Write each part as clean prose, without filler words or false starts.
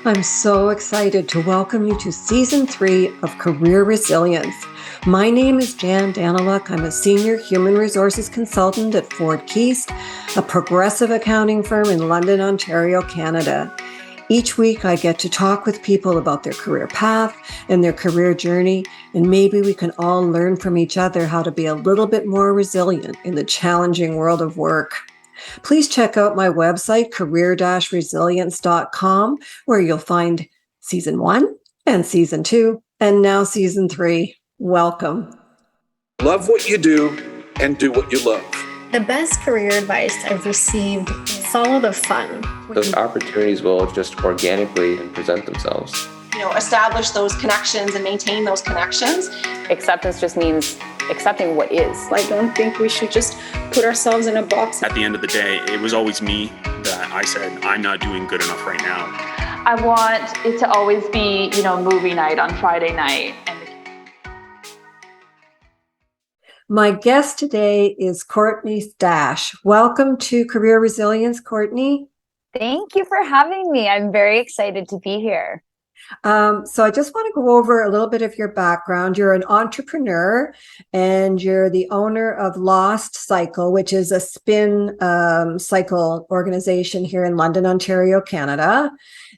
I'm so excited to welcome you to Season 3 of Career Resilience. My name is Jan Daniluk. I'm a Senior Human Resources Consultant at Ford Keast, a progressive accounting firm in London, Ontario, Canada. Each week, I get to talk with people about their career path and their career journey, and maybe we can all learn from each other how to be a little bit more resilient in the challenging world of work. Please check out my website, career-resilience.com, where you'll find Season 1 and Season 2, and now Season 3. Welcome. Love what you do and do what you love. The best career advice I've received, follow the fun. Those opportunities will just organically present themselves. Establish those connections and maintain those connections. Acceptance just means accepting what is. I don't think we should just put ourselves in a box. At the end of the day, it was always me that I said, I'm not doing good enough right now. I want it to always be, movie night on Friday night. My guest today is Courtney Stache. Welcome to Career Resilience, Courtney. Thank you for having me. I'm very excited to be here. So I just want to go over a little bit of your background. You're an entrepreneur and you're the owner of Lost Cycle, which is a spin cycle organization here in London, Ontario, Canada.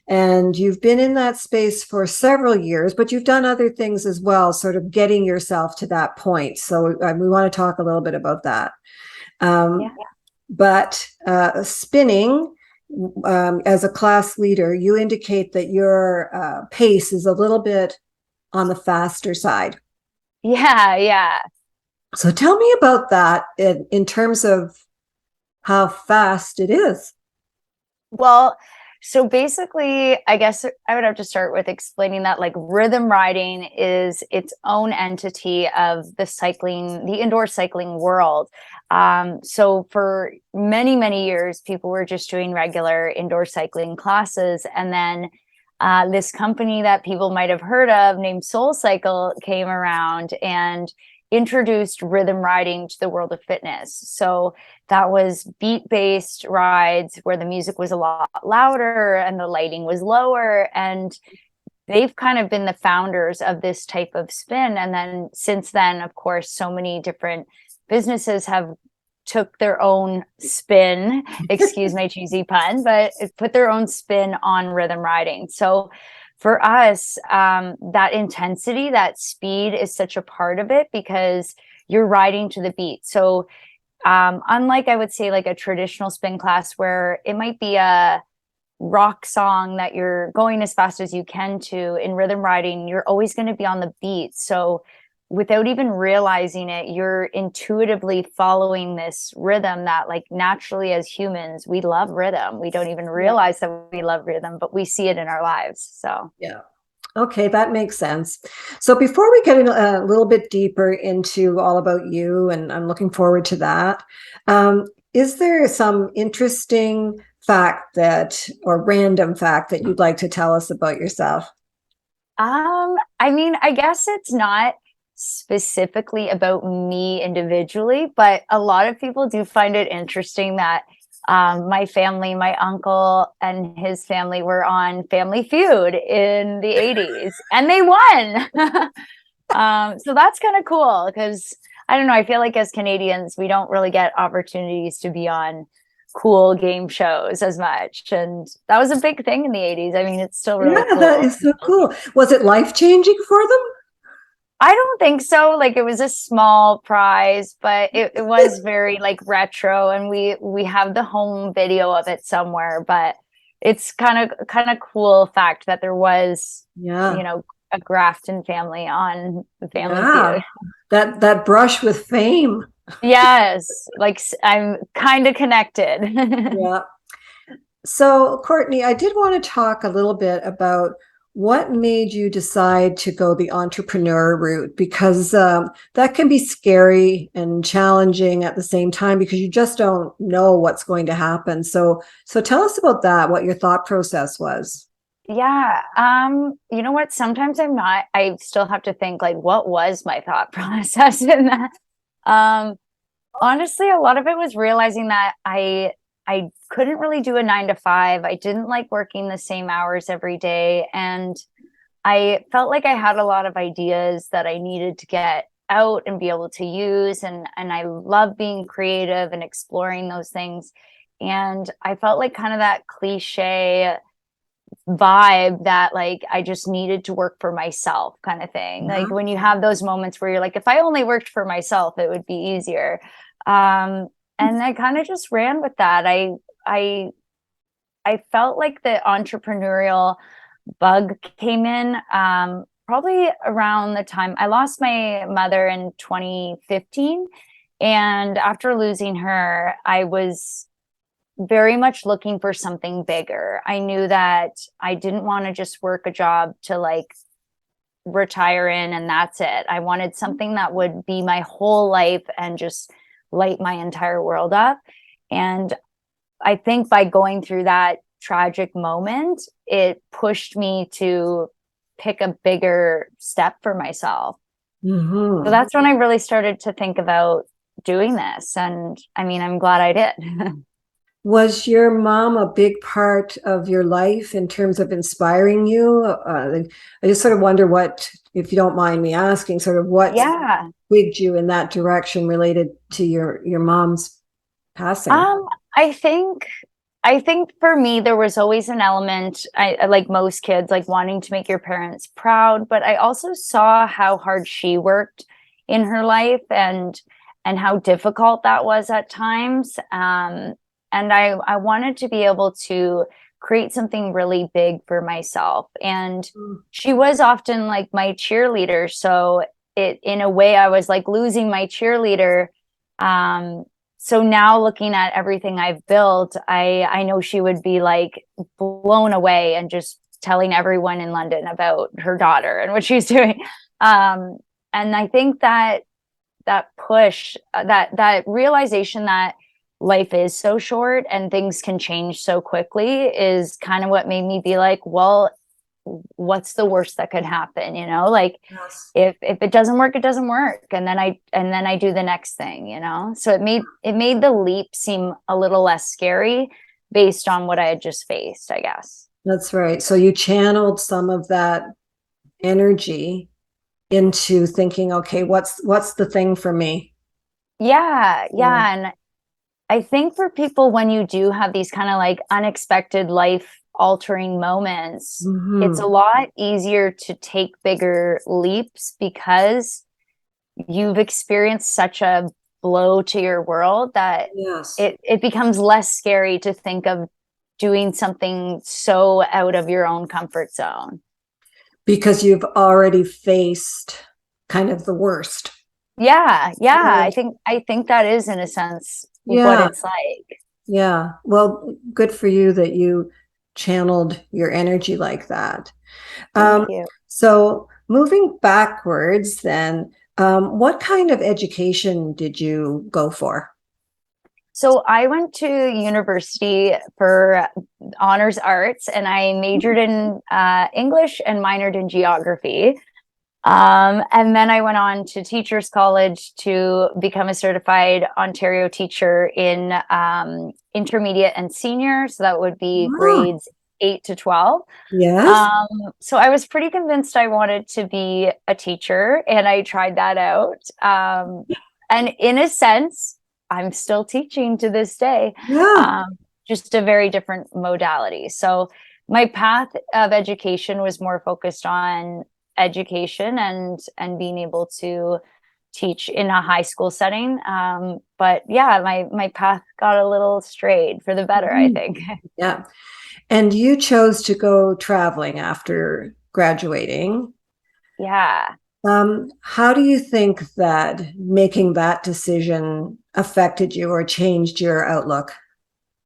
And you've been in that space for several years, but you've done other things as well, sort of getting yourself to that point. So we want to talk a little bit about that. But spinning, as a class leader, you indicate that your pace is a little bit on the faster side. Yeah. So tell me about that in terms of how fast it is. Well, so basically, I guess I would have to start with explaining that rhythm riding is its own entity of the indoor cycling world. So for many, many years, people were just doing regular indoor cycling classes. And then this company that people might have heard of named SoulCycle came around and introduced rhythm riding to the world of fitness. So that was beat-based rides where the music was a lot louder and the lighting was lower. And they've kind of been the founders of this type of spin. And then since then, of course, so many different businesses have took their own spin, excuse my cheesy pun, but put their own spin on rhythm riding. So for us, that intensity, that speed is such a part of it because you're riding to the beat. So unlike I would say a traditional spin class where it might be a rock song that you're going as fast as you can to, in rhythm riding, you're always going to be on the beat. So without even realizing it, you're intuitively following this rhythm that naturally as humans, we love rhythm. We don't even realize that we love rhythm, but we see it in our lives. So, yeah. Okay, that makes sense. So before we get a little bit deeper into all about you, and I'm looking forward to that, is there some interesting fact or random fact that you'd like to tell us about yourself? I guess it's not specifically about me individually, but a lot of people do find it interesting that my family, my uncle and his family were on Family Feud in the 80s and they won. So that's kind of cool because I don't know, I feel like as Canadians, we don't really get opportunities to be on cool game shows as much. And that was a big thing in the 80s. I mean, it's still really cool. That is so cool. Was it life-changing for them? I don't think so. It was a small prize, but it was very retro, and we have the home video of it somewhere. But it's kind of cool fact that there was, a Grafton family on the Family Feud. That brush with fame. Yes, I'm kind of connected. Yeah. So, Courtney, I did want to talk a little bit about what made you decide to go the entrepreneur route, because that can be scary and challenging at the same time because you just don't know what's going to happen. So tell us about that, what your thought process was. Yeah. You know what? Sometimes I still have to think what was my thought process in that? Honestly, a lot of it was realizing that I I couldn't really do a 9 to 5. I didn't like working the same hours every day. And I felt like I had a lot of ideas that I needed to get out and be able to use. And I love being creative and exploring those things. And I felt like kind of that cliche vibe that like I just needed to work for myself kind of thing. Like when you have those moments where you're like, if I only worked for myself, it would be easier. And I kind of just ran with that. I felt like the entrepreneurial bug came in probably around the time I lost my mother in 2015. And after losing her, I was very much looking for something bigger. I knew that I didn't want to just work a job to like retire in and that's it. I wanted something that would be my whole life and just light my entire world up. And I think by going through that tragic moment, it pushed me to pick a bigger step for myself. So that's when I really started to think about doing this. And I mean, I'm glad I did. Was your mom a big part of your life in terms of inspiring you? I just sort of wonder what, if you don't mind me asking, sort of what twigged you in that direction related to your mom's passing? I think for me, there was always an element, I like most kids, like wanting to make your parents proud, but I also saw how hard she worked in her life and how difficult that was at times. And I wanted to be able to create something really big for myself. And she was often like my cheerleader. So in a way, I was like losing my cheerleader. So now looking at everything I've built, I know she would be like blown away and just telling everyone in London about her daughter and what she's doing. And I think that push, that realization that life is so short and things can change so quickly is kind of what made me be like, well, what's the worst that could happen? You know, like if it doesn't work, it doesn't work. And then I do the next thing, you know? So it made the leap seem a little less scary based on what I had just faced, I guess. That's right. So you channeled some of that energy into thinking, okay, what's the thing for me? Yeah. And I think for people, when you do have these kind of like unexpected life altering moments, it's a lot easier to take bigger leaps because you've experienced such a blow to your world that it becomes less scary to think of doing something so out of your own comfort zone. Because you've already faced kind of the worst. Yeah. I think that is, in a sense, what it's like. Yeah. Well, good for you that you channeled your energy like that. Thank you. So moving backwards then, what kind of education did you go for? So I went to university for honors arts, and I majored in English and minored in geography. And then I went on to Teachers College to become a certified Ontario teacher in intermediate and senior. So that would be grades 8 to 12. Yes. So I was pretty convinced I wanted to be a teacher, and I tried that out. And in a sense, I'm still teaching to this day. Just a very different modality. So my path of education was more focused on education and being able to teach in a high school setting. But yeah, my path got a little strayed for the better, I think. Yeah. And you chose to go traveling after graduating. Yeah. How do you think that making that decision affected you or changed your outlook?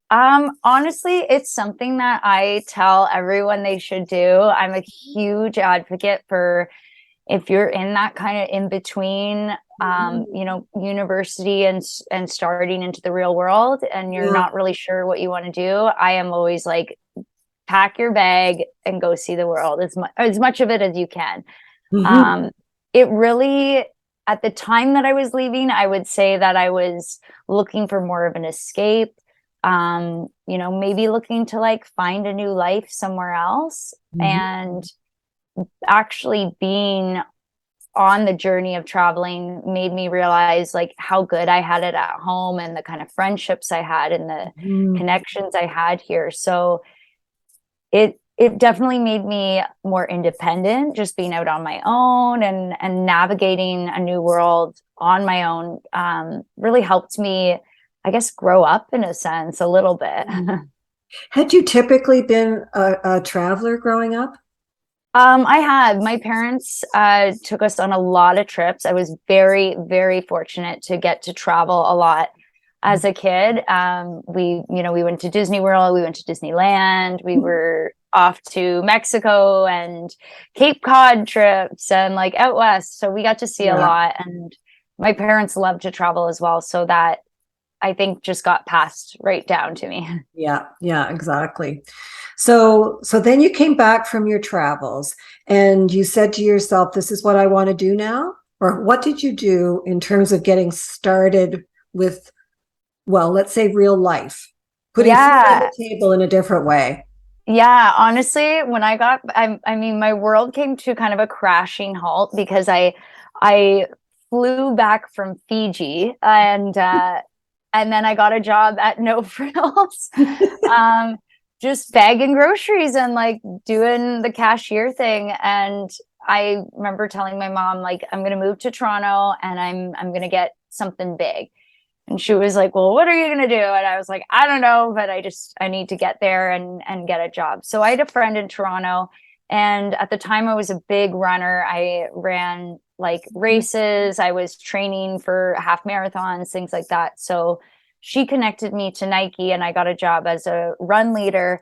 Honestly, it's something that I tell everyone they should do. I'm a huge advocate for, if you're in that kind of in between, university and starting into the real world, and you're not really sure what you want to do. I am always like, pack your bag and go see the world as much of it as you can. It really, at the time that I was leaving, I would say that I was looking for more of an escape. maybe looking to like find a new life somewhere else. And actually being on the journey of traveling made me realize like how good I had it at home and the kind of friendships I had and the connections I had here. So it definitely made me more independent, just being out on my own and navigating a new world on my own really helped me, I guess, grow up in a sense a little bit. Had you typically been a traveler growing up? I had. My parents took us on a lot of trips. I was very, very fortunate to get to travel a lot as a kid. We went to Disney World, we went to Disneyland, we were off to Mexico and Cape Cod trips and like out west. So we got to see a lot. And my parents loved to travel as well. So that I think just got passed right down to me. Yeah, exactly. So then you came back from your travels and you said to yourself, this is what I want to do now? Or what did you do in terms of getting started with, well, let's say real life, putting food on the table in a different way? Yeah, honestly, when I mean, my world came to kind of a crashing halt because I flew back from Fiji and then I got a job at No Frills, just bagging groceries and like doing the cashier thing. And I remember telling my mom, like, I'm going to move to Toronto and I'm going to get something big. And she was like, well, what are you going to do? And I was like, I don't know, but I need to get there and get a job. So I had a friend in Toronto. And at the time I was a big runner. I ran like races. I was training for half marathons, things like that. So she connected me to Nike and I got a job as a run leader.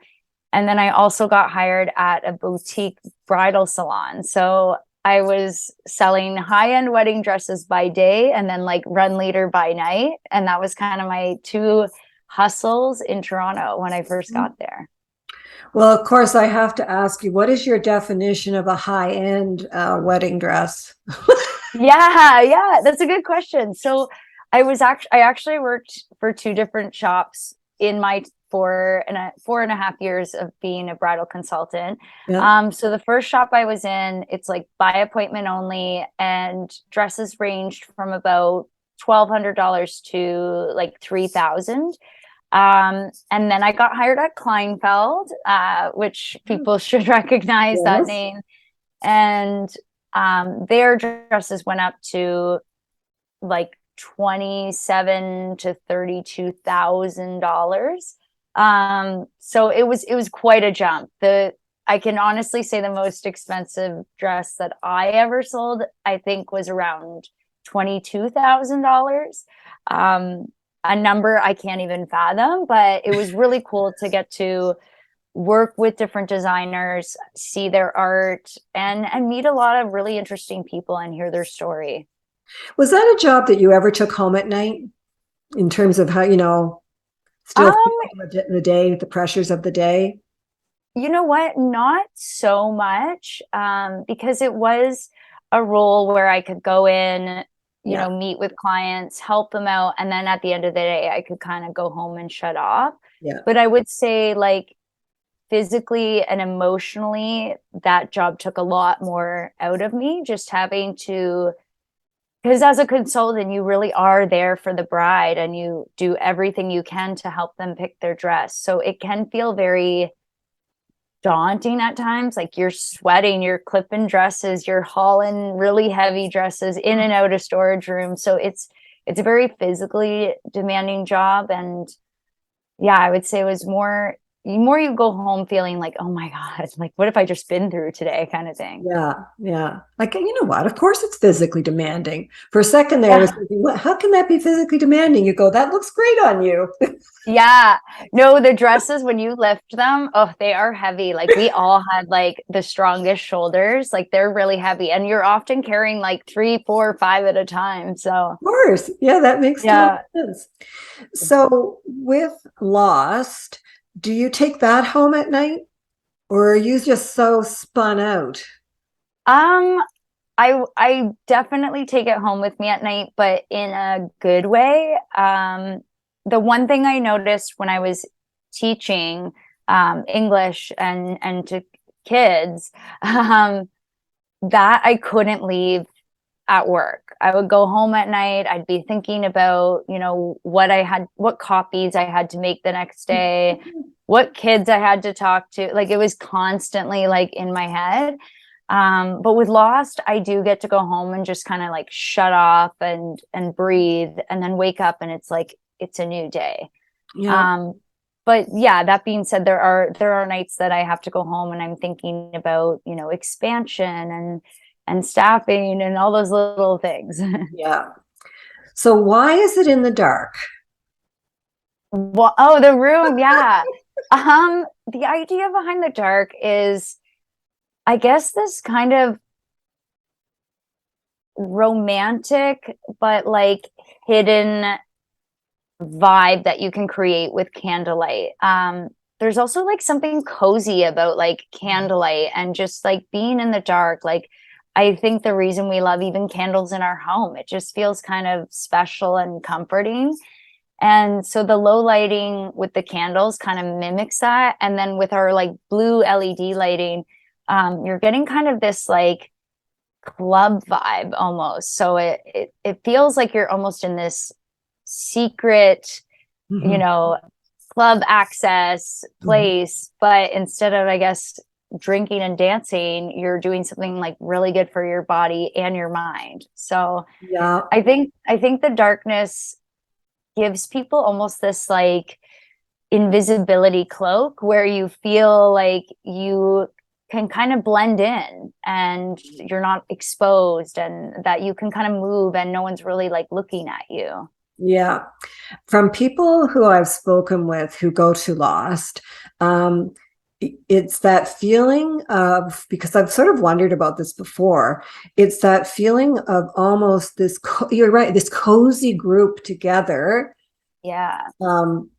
And then I also got hired at a boutique bridal salon. So I was selling high-end wedding dresses by day and then like run leader by night. And that was kind of my two hustles in Toronto when I first got there. Well, of course, I have to ask you, what is your definition of a high-end wedding dress? Yeah, that's a good question. So I actually worked for two different shops in my 4.5 years of being a bridal consultant. So the first shop I was in, it's like by appointment only, and dresses ranged from about $1,200 to like $3,000. And then I got hired at Kleinfeld, which people should recognize that name. And their dresses went up to like $27,000 to $32,000. So it was quite a jump. I can honestly say the most expensive dress that I ever sold, I think, was around $22,000. A number I can't even fathom, but it was really cool to get to work with different designers, see their art, and meet a lot of really interesting people and hear their story. Was that a job that you ever took home at night in terms of how, still the day, the pressures of the day? You know what? Not so much, because it was a role where I could go in, meet with clients, help them out. And then at the end of the day, I could kind of go home and shut off. Yeah. But I would say like physically and emotionally, that job took a lot more out of me, just having to, because as a consultant, you really are there for the bride and you do everything you can to help them pick their dress. So it can feel very daunting at times. Like you're sweating, you're clipping dresses, you're hauling really heavy dresses in and out of storage rooms. So it's a very physically demanding job. And yeah, I would say it was more you go home feeling like, oh my God, like what have I just been through today kind of thing. Yeah. Like, you know what? Of course it's physically demanding. For a second there, I was thinking, how can that be physically demanding? You go, that looks great on you. Yeah. No, the dresses, when you lift them, they are heavy. Like we all had like the strongest shoulders. Like they're really heavy. And you're often carrying like 3, 4, 5 at a time. So of course. Yeah, that makes total sense. So with Lost, do you take that home at night? Or are you just so spun out? I definitely take it home with me at night, but in a good way. the one thing I noticed when I was teaching English and to kids, that I couldn't leave at work. I would go home at night. I'd be thinking about, what copies I had to make the next day, what kids I had to talk to. Like, it was constantly like in my head. But with Lost, I do get to go home and just kind of like shut off and breathe, and then wake up and it's like, it's a new day. Yeah. But yeah, that being said, there are nights that I have to go home and I'm thinking about, expansion and staffing and all those little things. Yeah. So why is it in the dark? Well, oh, the room, yeah. The idea behind the dark is, I guess, this kind of romantic but like hidden vibe that you can create with candlelight. There's also like something cozy about like candlelight and just like being in the dark. Like, I think the reason we love even candles in our home, it just feels kind of special and comforting. And so the low lighting with the candles kind of mimics that. And then with our like blue LED lighting, you're getting kind of this like club vibe almost. So it feels like you're almost in this secret, club access place, but instead of, I guess, drinking and dancing, you're doing something like really good for your body and your mind. So Yeah. I think the darkness gives people almost this like invisibility cloak where you feel like you can kind of blend in and you're not exposed, and that you can kind of move and no one's really like looking at you. Yeah. From people who I've spoken with who go to Lost, it's that feeling of, because I've sort of wondered about this before, it's that feeling of almost this, you're right, this cozy group together. Yeah.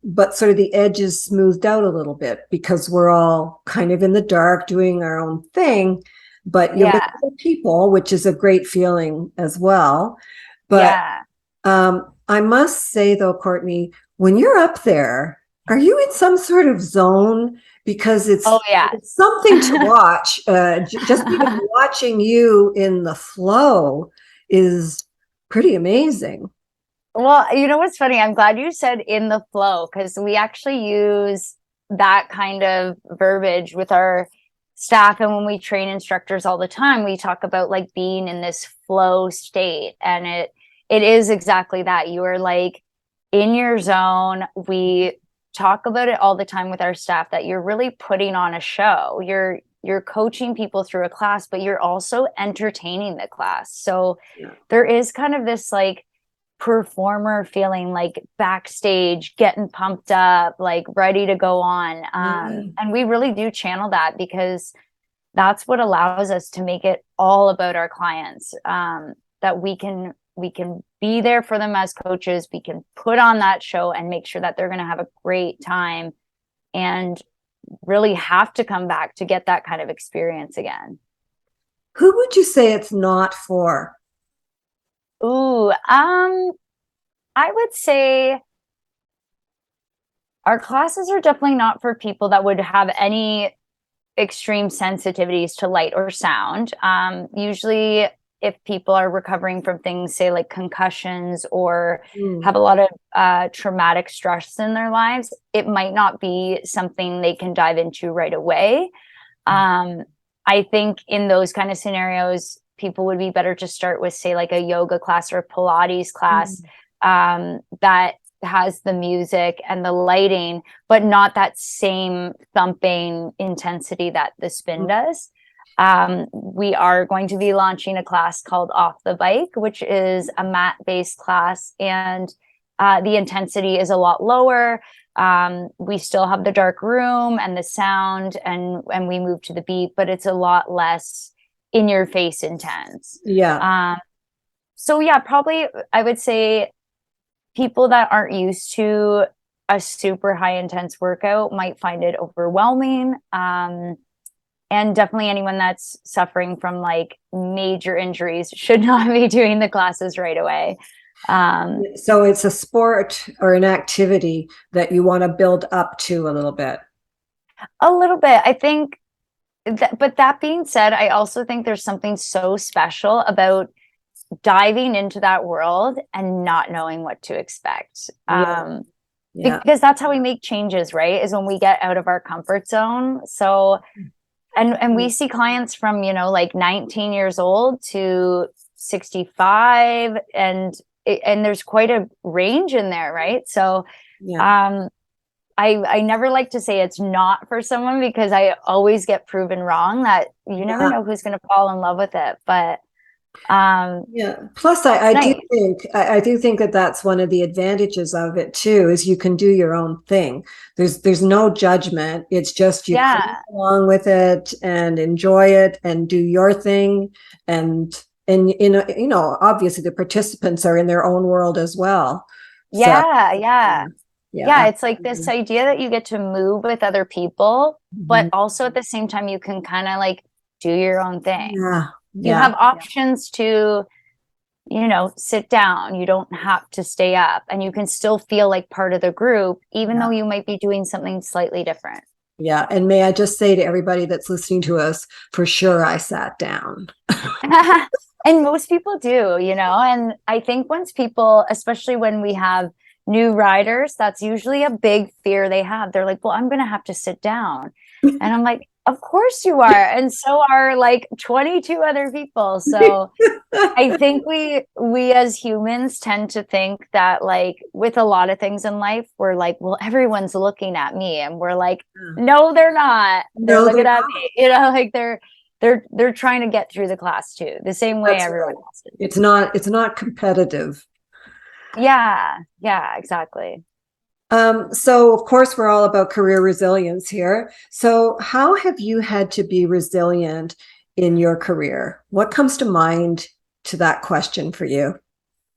But sort of the edges smoothed out a little bit because we're all kind of in the dark doing our own thing, but you're with other people, which is a great feeling as well. But I must say though, Courtney, when you're up there, are you in some sort of zone? Because it's something to watch. Just even watching you in the flow is pretty amazing. Well, you know what's funny? I'm glad you said in the flow, because we actually use that kind of verbiage with our staff. And when we train instructors all the time, we talk about like being in this flow state. And it is exactly that. You are like in your zone. We talk about it all the time with our staff, that you're really putting on a show. You're coaching people through a class, but you're also entertaining the class. So there is kind of this like performer feeling, like backstage, getting pumped up, like ready to go on. And we really do channel that, because that's what allows us to make it all about our clients. That we can be there for them as coaches. We can put on that show and make sure that they're going to have a great time and really have to come back to get that kind of experience again. Who would you say it's not for? Ooh, I would say our classes are definitely not for people that would have any extreme sensitivities to light or sound. Usually if people are recovering from things, say like concussions, or have a lot of traumatic stress in their lives, it might not be something they can dive into right away. I think in those kind of scenarios, people would be better to start with, say, like a yoga class or a Pilates class that has the music and the lighting, but not that same thumping intensity that the spin does. We are going to be launching a class called Off the Bike, which is a mat-based class, and the intensity is a lot lower. We still have the dark room and the sound, and we move to the beat, but it's a lot less in your face intense. So yeah, probably I would say people that aren't used to a super high intense workout might find it overwhelming. And definitely anyone that's suffering from like major injuries should not be doing the classes right away. So it's a sport or an activity that you want to build up to a little bit. A little bit, I think. But that being said, I also think there's something so special about diving into that world and not knowing what to expect. Because that's how we make changes, right? Is when we get out of our comfort zone. So, and we see clients from, like 19 years old to 65, and there's quite a range in there, right? So, I never like to say it's not for someone, because I always get proven wrong that you never know who's going to fall in love with it. But plus I do think that that's one of the advantages of it too, is you can do your own thing. There's no judgment. It's just you come along with it and enjoy it and do your thing, and obviously the participants are in their own world as well. It's like this idea that you get to move with other people, but also at the same time you can kind of like do your own thing. You have options to, sit down. You don't have to stay up, and you can still feel like part of the group, even though you might be doing something slightly different. Yeah. And may I just say to everybody that's listening to us, for sure, I sat down. And most people do, and I think once people, especially when we have new riders, that's usually a big fear they have. They're like, well, I'm going to have to sit down. And I'm like, of course you are. And so are like 22 other people. So I think we as humans tend to think that, like, with a lot of things in life, we're like, well, everyone's looking at me. And we're like, no, they're not. They're looking at me, like they're trying to get through the class too, the same way everyone else is. It's not competitive. Yeah, exactly. So of course we're all about career resilience here. So how have you had to be resilient in your career? What comes to mind to that question for you?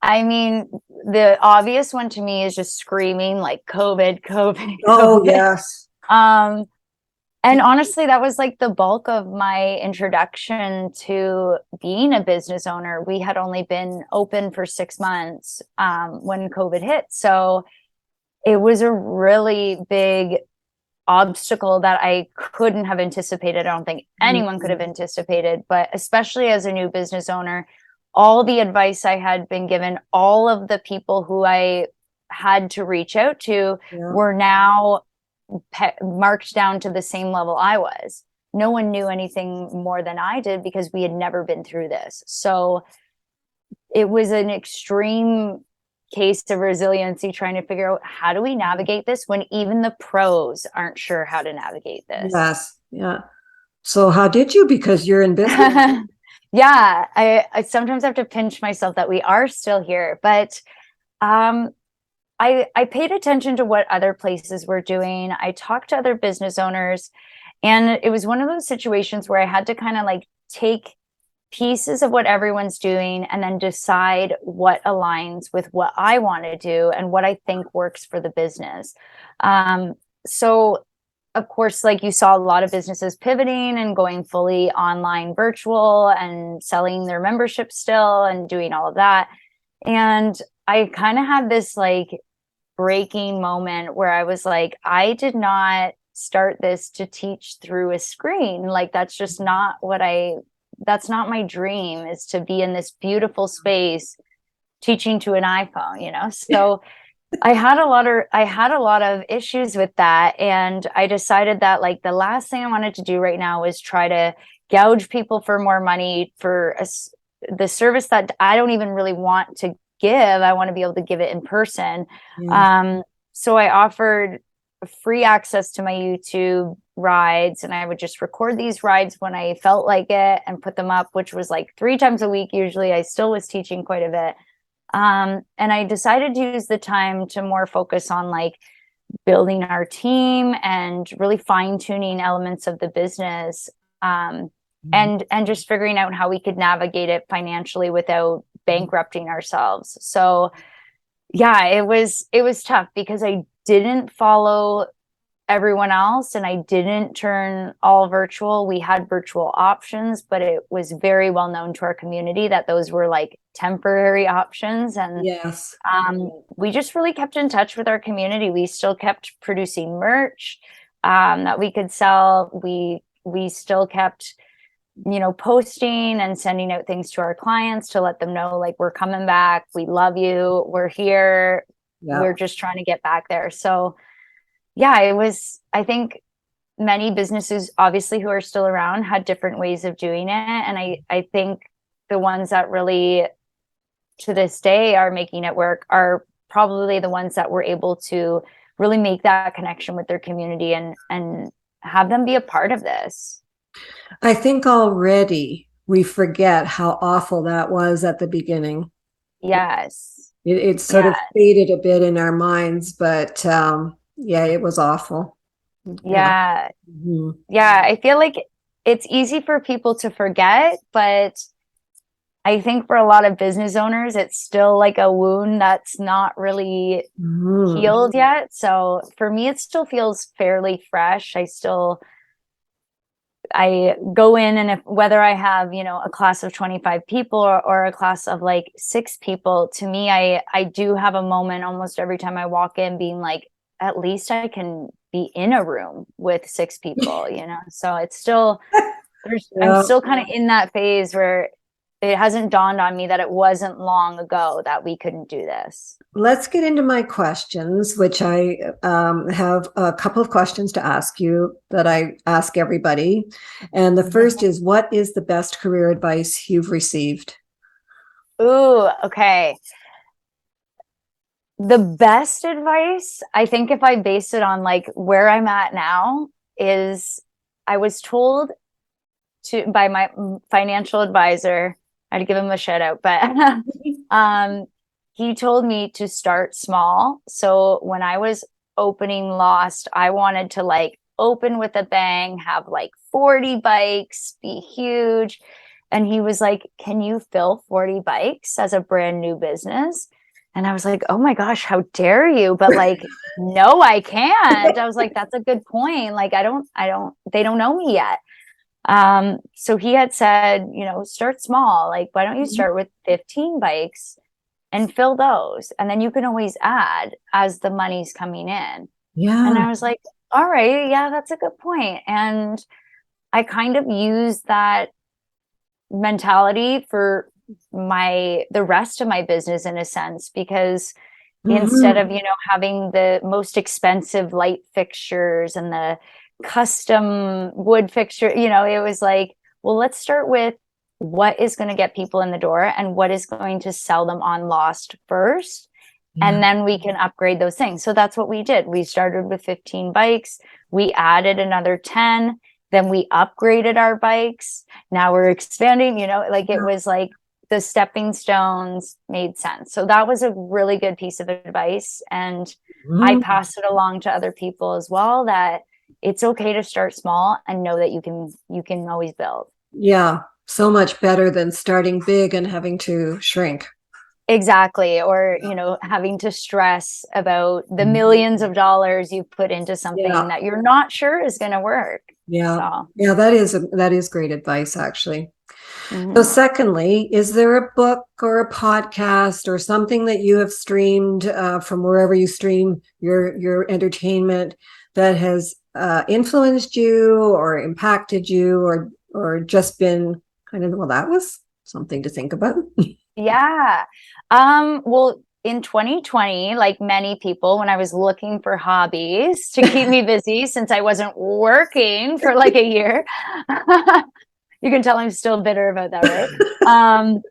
I mean, the obvious one to me is just screaming like COVID. Oh, yes. And honestly, that was like the bulk of my introduction to being a business owner. We had only been open for 6 months when COVID hit. So it was a really big obstacle that I couldn't have anticipated. I don't think anyone could have anticipated, but especially as a new business owner, all the advice I had been given, all of the people who I had to reach out to were now marked down to the same level I was. No one knew anything more than I did because we had never been through this. So it was an extreme case of resiliency, trying to figure out, how do we navigate this when even the pros aren't sure how to navigate this? Yes. Yeah. So how did you? Because you're in business. I sometimes have to pinch myself that we are still here, but I paid attention to what other places were doing. I talked to other business owners, and it was one of those situations where I had to kind of like take pieces of what everyone's doing and then decide what aligns with what I want to do and what I think works for the business. So of course, like, you saw a lot of businesses pivoting and going fully online virtual and selling their membership still and doing all of that. And I kind of had this like breaking moment where I was like, I did not start this to teach through a screen. Like, that's just not that's not my dream, is to be in this beautiful space teaching to an iPhone, So I had a lot of issues with that. And I decided that, like, the last thing I wanted to do right now was try to gouge people for more money for the service that I don't even really want to give. I want to be able to give it in person. So I offered free access to my YouTube rides, and I would just record these rides when I felt like it and put them up, which was like 3 times a week. Usually I still was teaching quite a bit. And I decided to use the time to more focus on like building our team and really fine tuning elements of the business. And just figuring out how we could navigate it financially without bankrupting ourselves. So yeah, it was tough because I didn't follow everyone else, and I didn't turn all virtual. We had virtual options, but it was very well known to our community that those were like temporary options. And Yes. we just really kept in touch with our community. We still kept producing merch that we could sell. We still kept, posting and sending out things to our clients to let them know, like, we're coming back. We love you. We're here. Yeah. We're just trying to get back there. So yeah, I think many businesses, obviously, who are still around had different ways of doing it. And I think the ones that really, to this day, are making it work are probably the ones that were able to really make that connection with their community and have them be a part of this. I think already we forget how awful that was at the beginning. Yes. It sort of faded a bit in our minds, but yeah, it was awful. Yeah. Mm-hmm. Yeah. I feel like it's easy for people to forget, but I think for a lot of business owners, it's still like a wound that's not really healed yet. So for me, it still feels fairly fresh. I go in, and whether I have, a class of 25 people or a class of like 6 people, to me, I do have a moment almost every time I walk in being like, at least I can be in a room with 6 people, so it's still, I'm still kind of in that phase where it hasn't dawned on me that it wasn't long ago that we couldn't do this. Let's get into my questions, which I have a couple of questions to ask you that I ask everybody. And the first is, what is the best career advice you've received? Ooh, okay. The best advice, I think, if I base it on like where I'm at now, is I was told by my financial advisor, I'd give him a shout out, but he told me to start small. So when I was opening Lost, I wanted to like open with a bang, have like 40 bikes, be huge. And he was like, can you fill 40 bikes as a brand new business? And I was like, oh my gosh, how dare you? But like, no, I can't. I was like, that's a good point. Like, they don't know me yet. So he had said, start small. Like, why don't you start with 15 bikes and fill those? And then you can always add as the money's coming in. Yeah. And I was like, all right, yeah, that's a good point. And I kind of used that mentality for the rest of my business, in a sense, because instead of, having the most expensive light fixtures and the custom wood fixture, it was like, well, let's start with what is going to get people in the door and what is going to sell them on Lost first. And then we can upgrade those things. So that's what we did. We started with 15 bikes. We added another 10. Then we upgraded our bikes. Now we're expanding, it was like the stepping stones made sense. So that was a really good piece of advice. And I pass it along to other people as well, that it's okay to start small and know that you can always build. Yeah. So much better than starting big and having to shrink. Exactly. Or, having to stress about the millions of dollars you put into something that you're not sure is going to work. Yeah. So. Yeah, that is great advice, actually. So secondly, is there a book or a podcast or something that you have streamed from wherever you stream your entertainment that has influenced you or impacted you or just been kind of, well, that was something to think about? Yeah. Well, in 2020, like many people, when I was looking for hobbies to keep me busy since I wasn't working for like a year, you can tell I'm still bitter about that, right?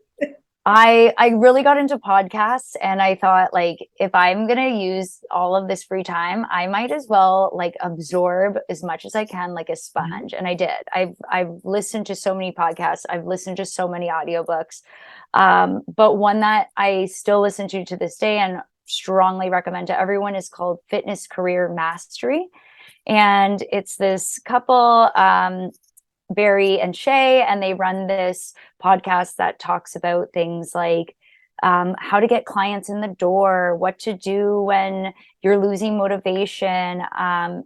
I really got into podcasts, and I thought, like, if I'm going to use all of this free time, I might as well like absorb as much as I can, like a sponge. And I did. I've listened to so many podcasts. I've listened to so many audiobooks. But one that I still listen to this day and strongly recommend to everyone is called Fitness Career Mastery. And it's this couple, Barry and Shay, and they run this podcast that talks about things like how to get clients in the door, what to do when you're losing motivation,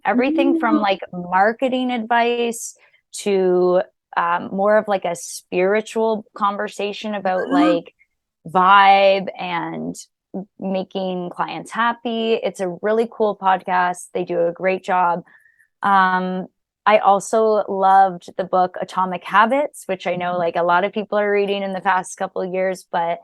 everything from like marketing advice to more of like a spiritual conversation about like vibe and making clients happy. It's a really cool podcast. They do a great job. I also loved the book Atomic Habits, which I know like a lot of people are reading in the past couple of years, but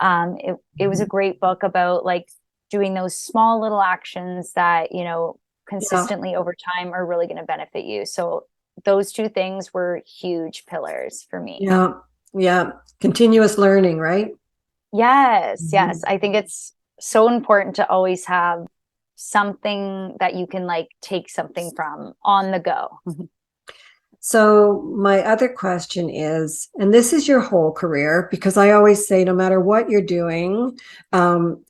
it was a great book about like doing those small little actions that, you know, consistently over time are really going to benefit you. So those two things were huge pillars for me. Yeah. Yeah. Continuous learning, right? Yes. Yes. I think it's so important to always have something that you can like take something from on the go. So my other question is, and this is your whole career, because I always say no matter what you're doing,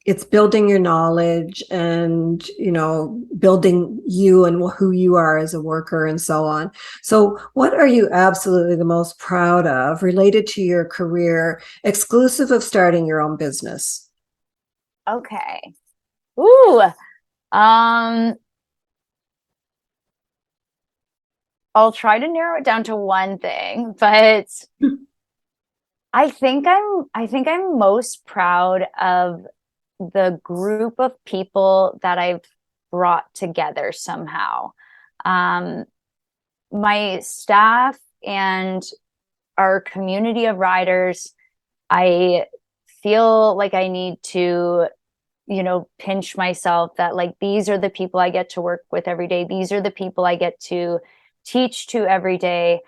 it's building your knowledge and, you know, building you and who you are as a worker and so on. So what are you absolutely the most proud of related to your career, exclusive of starting your own business? Okay. Ooh. I'll try to narrow it down to one thing, but I think I'm most proud of the group of people that I've brought together somehow. My staff and our community of riders, I feel like I need to, you know, pinch myself that like these are the people I get to work with every day. These are the people I get to teach to every day.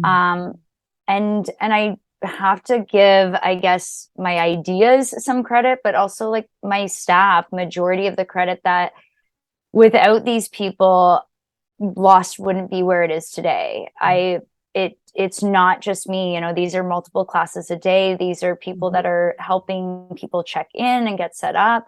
And I have to give, I guess, my ideas some credit, but also like my staff, majority of the credit, that without these people, Lost wouldn't be where it is today. It's not just me, you know, these are multiple classes a day. These are people that are helping people check in and get set up.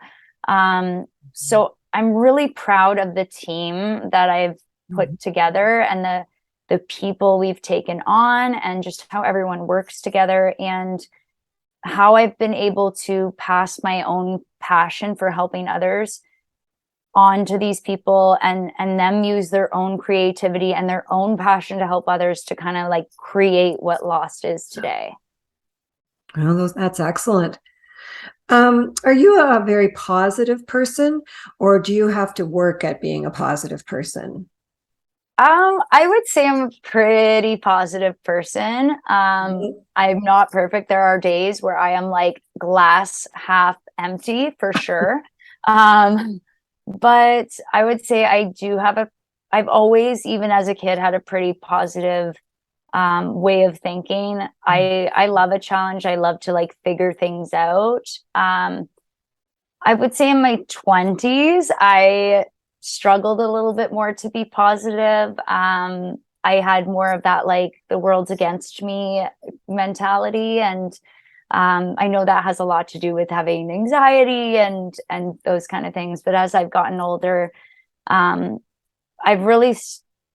So I'm really proud of the team that I've put together and the people we've taken on and just how everyone works together and how I've been able to pass my own passion for helping others on to these people and them use their own creativity and their own passion to help others to kind of like create what Lost is today. Well, that's excellent. Are you a very positive person, or do you have to work at being a positive person? I would say I'm a pretty positive person. I'm not perfect. There are days where I am like glass half empty for sure. But I would say I've always, even as a kid, had a pretty positive way of thinking. I love a challenge. I love to like figure things out. I would say in my 20s, I struggled a little bit more to be positive. I had more of that like the world's against me mentality, and I know that has a lot to do with having anxiety and those kind of things. But as I've gotten older, I've really,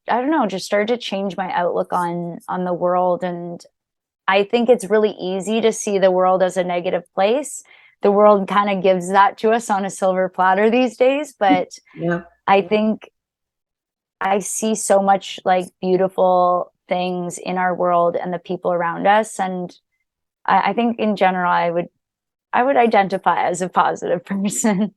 I don't know, just started to change my outlook on the world. And I think it's really easy to see the world as a negative place. The world kind of gives that to us on a silver platter these days. But Yeah. I think I see so much like beautiful things in our world and the people around us. And I think in general, I would identify as a positive person.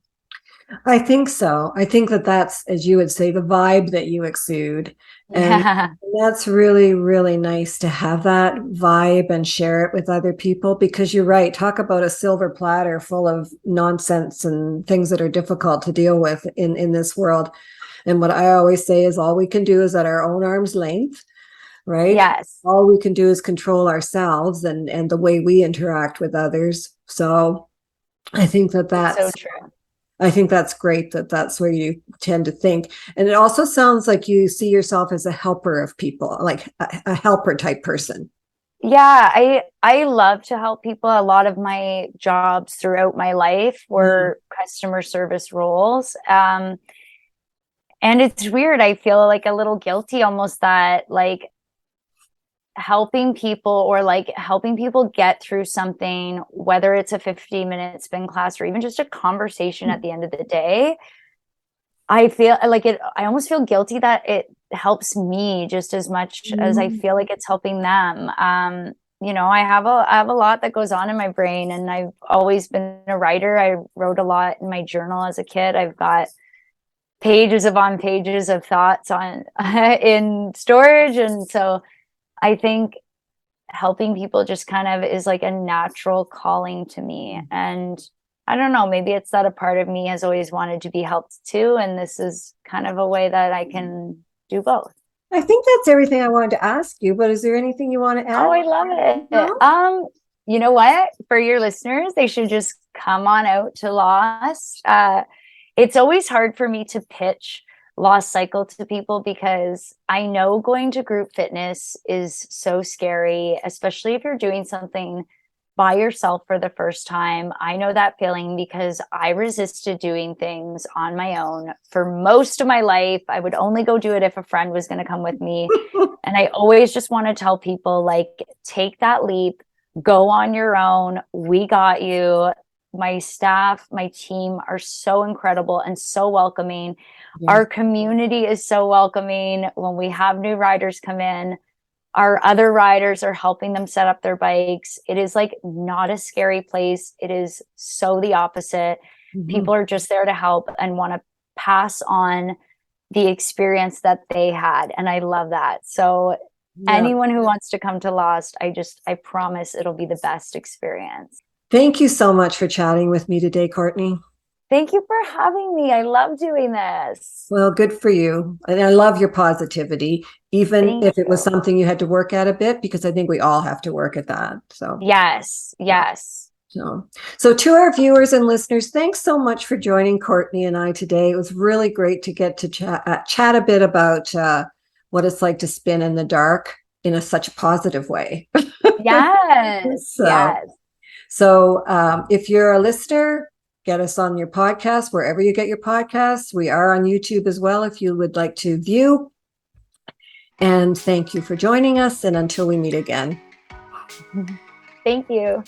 I think so. I think that's, as you would say, the vibe that you exude. And Yeah. that's really, really nice to have that vibe and share it with other people, because you're right. Talk about a silver platter full of nonsense and things that are difficult to deal with in this world. And what I always say is all we can do is at our own arm's length, right? Yes. All we can do is control ourselves and the way we interact with others. So I think that's So true. I think that's great that that's where you tend to think. And it also sounds like you see yourself as a helper of people, like a helper type person. Yeah, I love to help people. A lot of my jobs throughout my life were customer service roles. And it's weird. I feel like a little guilty almost that like helping people, or like helping people get through something, whether it's a 15-minute spin class or even just a conversation at the end of the day, I feel like I almost feel guilty that it helps me just as much as I feel like it's helping them. I have a lot that goes on in my brain, and I've always been a writer. I wrote a lot in my journal as a kid. I've got pages upon pages of thoughts on in storage. And so I think helping people just kind of is like a natural calling to me. And I don't know, maybe it's that a part of me has always wanted to be helped too. And this is kind of a way that I can do both. I think that's everything I wanted to ask you, but is there anything you want to add? Oh, I love it. No? You know what? For your listeners, they should just come on out to Lost. It's always hard for me to pitch Lost Cycle to people because I know going to group fitness is so scary, especially if you're doing something by yourself for the first time. I know that feeling because I resisted doing things on my own for most of my life. I would only go do it if a friend was going to come with me. And I always just want to tell people, like, take that leap, go on your own. We got you. My staff, my team are so incredible and so welcoming. Yes. Our community is so welcoming. When we have new riders come in, our other riders are helping them set up their bikes. It is like not a scary place. It is so the opposite. People are just there to help and want to pass on the experience that they had. And I love that. So anyone who wants to come to Lost, I promise it'll be the best experience. Thank you so much for chatting with me today, Courtney. Thank you for having me. I love doing this. Well, good for you. And I love your positivity, even if it was something you had to work at a bit, because I think we all have to work at that. So yes. So to our viewers and listeners, thanks so much for joining Courtney and I today. It was really great to get to chat a bit about what it's like to spin in the dark in such a positive way. Yes. So if you're a listener, get us on your podcast, wherever you get your podcasts. We are on YouTube as well if you would like to view. And thank you for joining us. And until we meet again. Thank you.